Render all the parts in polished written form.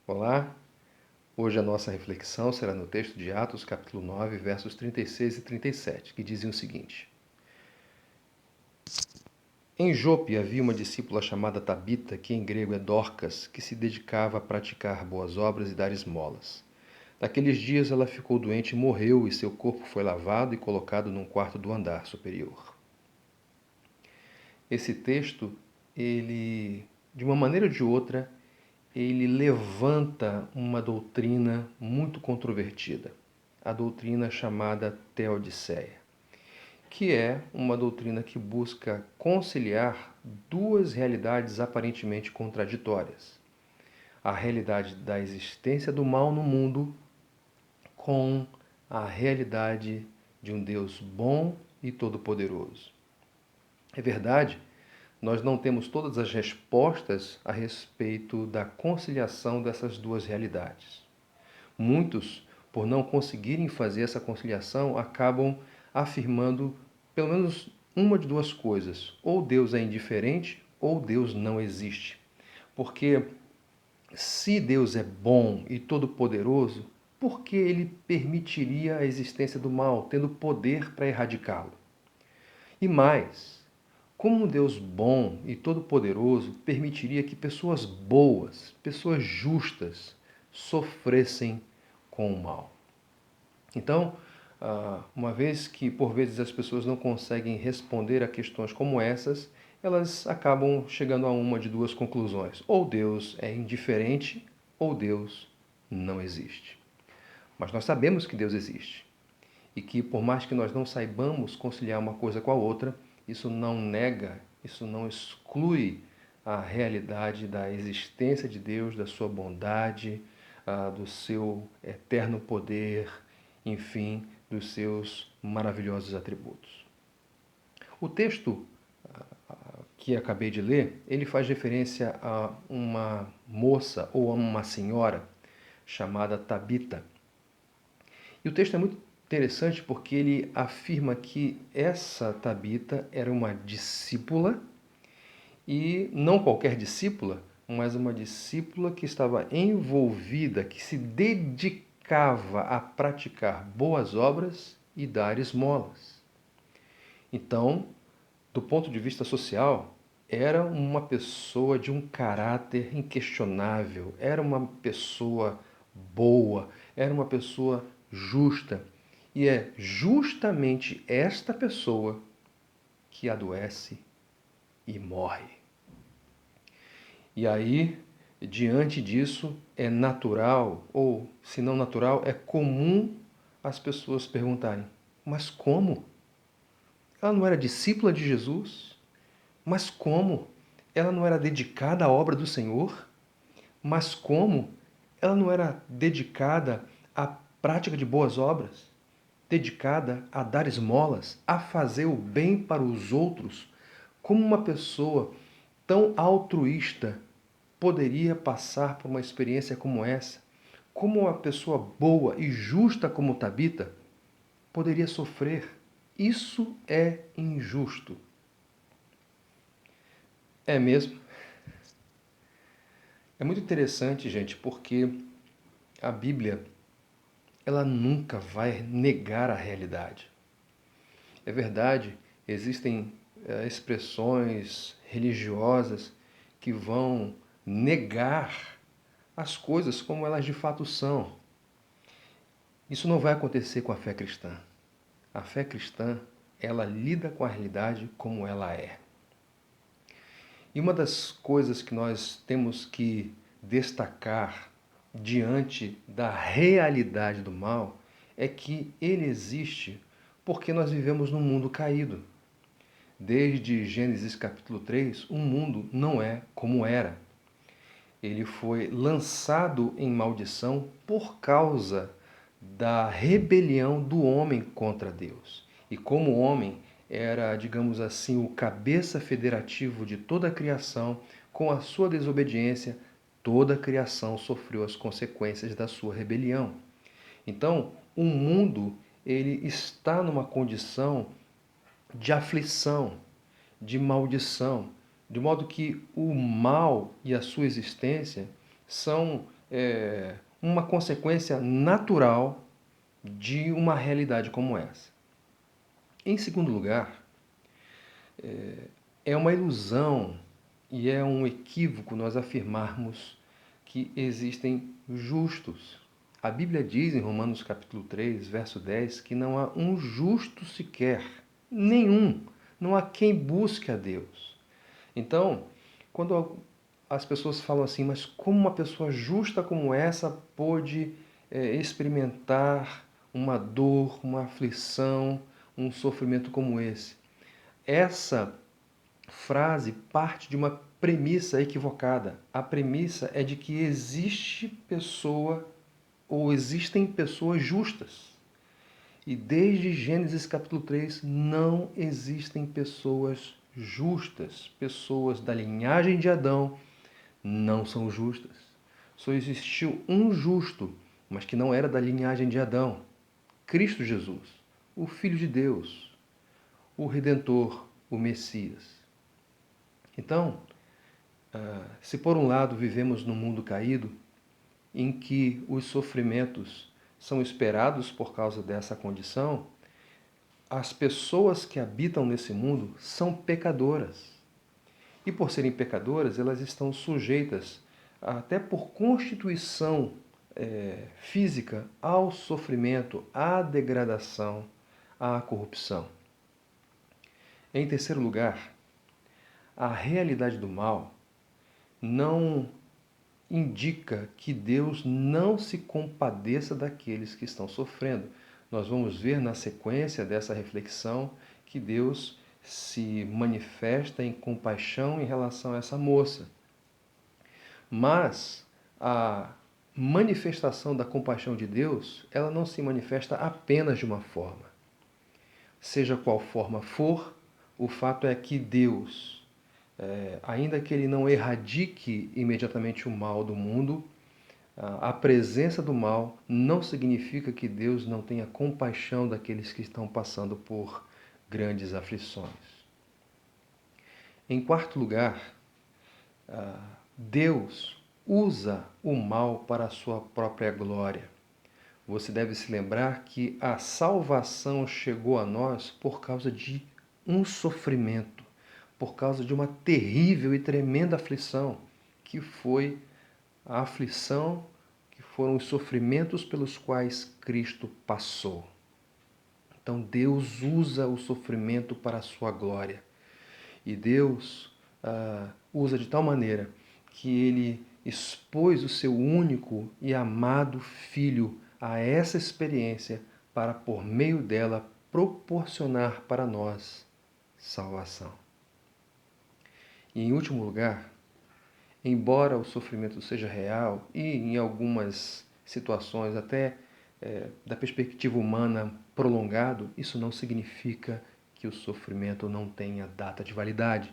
Olá, hoje a nossa reflexão será no texto de Atos, capítulo 9, versos 36 e 37, que dizem o seguinte: Em Jope havia uma discípula chamada Tabita, que em grego é Dorcas, que se dedicava a praticar boas obras e dar esmolas. Naqueles dias ela ficou doente e morreu, e seu corpo foi lavado e colocado num quarto do andar superior. Esse texto, de uma maneira ou de outra, ele levanta uma doutrina muito controvertida, a doutrina chamada Teodiceia, que é uma doutrina que busca conciliar duas realidades aparentemente contraditórias: a realidade da existência do mal no mundo com a realidade de um Deus bom e todo-poderoso. É verdade, nós não temos todas as respostas a respeito da conciliação dessas duas realidades. Muitos, por não conseguirem fazer essa conciliação, acabam afirmando pelo menos uma de duas coisas: ou Deus é indiferente, ou Deus não existe. Porque se Deus é bom e todo-poderoso, por que ele permitiria a existência do mal, tendo poder para erradicá-lo? E mais, como um Deus bom e todo-poderoso permitiria que pessoas boas, pessoas justas, sofressem com o mal? Então, uma vez que por vezes as pessoas não conseguem responder a questões como essas, elas acabam chegando a uma de duas conclusões: ou Deus é indiferente, ou Deus não existe. Mas nós sabemos que Deus existe e que, por mais que nós não saibamos conciliar uma coisa com a outra, isso não nega, isso não exclui a realidade da existência de Deus, da sua bondade, do seu eterno poder, enfim, dos seus maravilhosos atributos. O texto que acabei de ler, ele faz referência a uma moça ou a uma senhora chamada Tabita. E o texto é muito interessante porque ele afirma que essa Tabita era uma discípula, e não qualquer discípula, mas uma discípula que estava envolvida, que se dedicava a praticar boas obras e dar esmolas. Então, do ponto de vista social, era uma pessoa de um caráter inquestionável, era uma pessoa boa, era uma pessoa justa. E é justamente esta pessoa que adoece e morre. E aí, diante disso, é natural, ou se não natural, é comum as pessoas perguntarem: mas como? Ela não era discípula de Jesus? Mas como? Ela não era dedicada à obra do Senhor? Mas como? Ela não era dedicada à prática de boas obras? Dedicada a dar esmolas, a fazer o bem para os outros? Como uma pessoa tão altruísta poderia passar por uma experiência como essa? Como uma pessoa boa e justa como Tabita poderia sofrer? Isso é injusto. É mesmo? É muito interessante, gente, porque a Bíblia, ela nunca vai negar a realidade. É verdade, existem expressões religiosas que vão negar as coisas como elas de fato são. Isso não vai acontecer com a fé cristã. A fé cristã, ela lida com a realidade como ela é. E uma das coisas que nós temos que destacar diante da realidade do mal é que ele existe porque nós vivemos num mundo caído. Desde Gênesis capítulo 3, o mundo não é como era. Ele foi lançado em maldição por causa da rebelião do homem contra Deus. E como o homem era, digamos assim, o cabeça federativo de toda a criação, com a sua desobediência, toda a criação sofreu as consequências da sua rebelião. Então, o mundo ele está numa condição de aflição, de maldição, de modo que o mal e a sua existência são uma consequência natural de uma realidade como essa. Em segundo lugar, é uma ilusão e é um equívoco nós afirmarmos que existem justos. A Bíblia diz em Romanos capítulo 3, verso 10, que não há um justo sequer, nenhum, não há quem busque a Deus. Então, quando as pessoas falam assim, mas como uma pessoa justa como essa pôde experimentar uma dor, uma aflição, um sofrimento como esse? Essa frase parte de uma premissa equivocada. A premissa é de que existe pessoa ou existem pessoas justas. E desde Gênesis capítulo 3 não existem pessoas justas. Pessoas da linhagem de Adão não são justas. Só existiu um justo, mas que não era da linhagem de Adão. Cristo Jesus, o Filho de Deus, o Redentor, o Messias. Então, se por um lado vivemos num mundo caído, em que os sofrimentos são esperados por causa dessa condição, as pessoas que habitam nesse mundo são pecadoras. E por serem pecadoras, elas estão sujeitas, até por constituição física, ao sofrimento, à degradação, à corrupção. Em terceiro lugar, a realidade do mal não indica que Deus não se compadeça daqueles que estão sofrendo. Nós vamos ver na sequência dessa reflexão que Deus se manifesta em compaixão em relação a essa moça. Mas a manifestação da compaixão de Deus, ela não se manifesta apenas de uma forma. Seja qual forma for, o fato é que Deus, ainda que ele não erradique imediatamente o mal do mundo, a presença do mal não significa que Deus não tenha compaixão daqueles que estão passando por grandes aflições. Em quarto lugar, Deus usa o mal para a sua própria glória. Você deve se lembrar que a salvação chegou a nós por causa de um sofrimento, por causa de uma terrível e tremenda aflição, que foi a aflição, que foram os sofrimentos pelos quais Cristo passou. Então Deus usa o sofrimento para a sua glória. E Deus usa de tal maneira que Ele expôs o seu único e amado Filho a essa experiência para, por meio dela, proporcionar para nós salvação. E, em último lugar, embora o sofrimento seja real e, em algumas situações, até da perspectiva humana, prolongado, isso não significa que o sofrimento não tenha data de validade,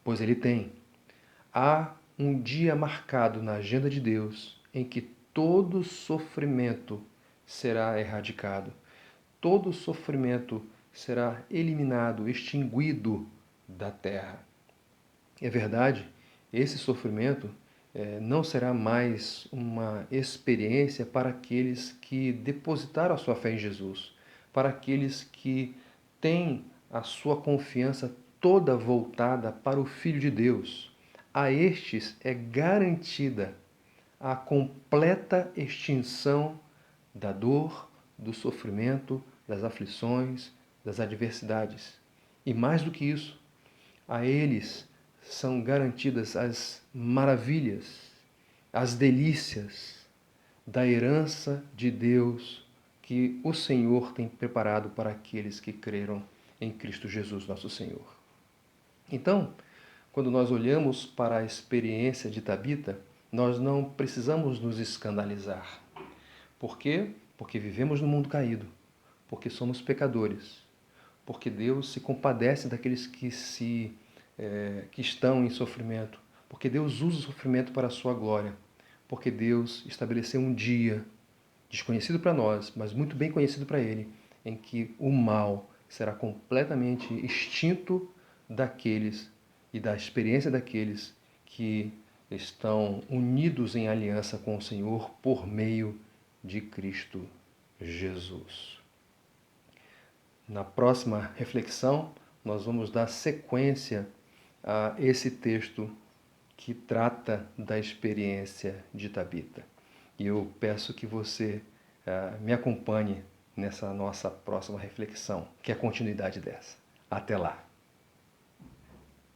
pois ele tem. Há um dia marcado na agenda de Deus em que todo sofrimento será erradicado, todo sofrimento será eliminado, extinguido da terra. É verdade, esse sofrimento não será mais uma experiência para aqueles que depositaram a sua fé em Jesus, para aqueles que têm a sua confiança toda voltada para o Filho de Deus. A estes é garantida a completa extinção da dor, do sofrimento, das aflições, das adversidades. E mais do que isso, a eles são garantidas as maravilhas, as delícias da herança de Deus que o Senhor tem preparado para aqueles que creram em Cristo Jesus, nosso Senhor. Então, quando nós olhamos para a experiência de Tabita, nós não precisamos nos escandalizar. Por quê? Porque vivemos no mundo caído, porque somos pecadores, porque Deus se compadece daqueles que estão em sofrimento, porque Deus usa o sofrimento para a sua glória, porque Deus estabeleceu um dia desconhecido para nós, mas muito bem conhecido para Ele, em que o mal será completamente extinto daqueles e da experiência daqueles que estão unidos em aliança com o Senhor por meio de Cristo Jesus. Na próxima reflexão, nós vamos dar sequência a esse texto que trata da experiência de Tabita. E eu peço que você me acompanhe nessa nossa próxima reflexão, que é a continuidade dessa. Até lá!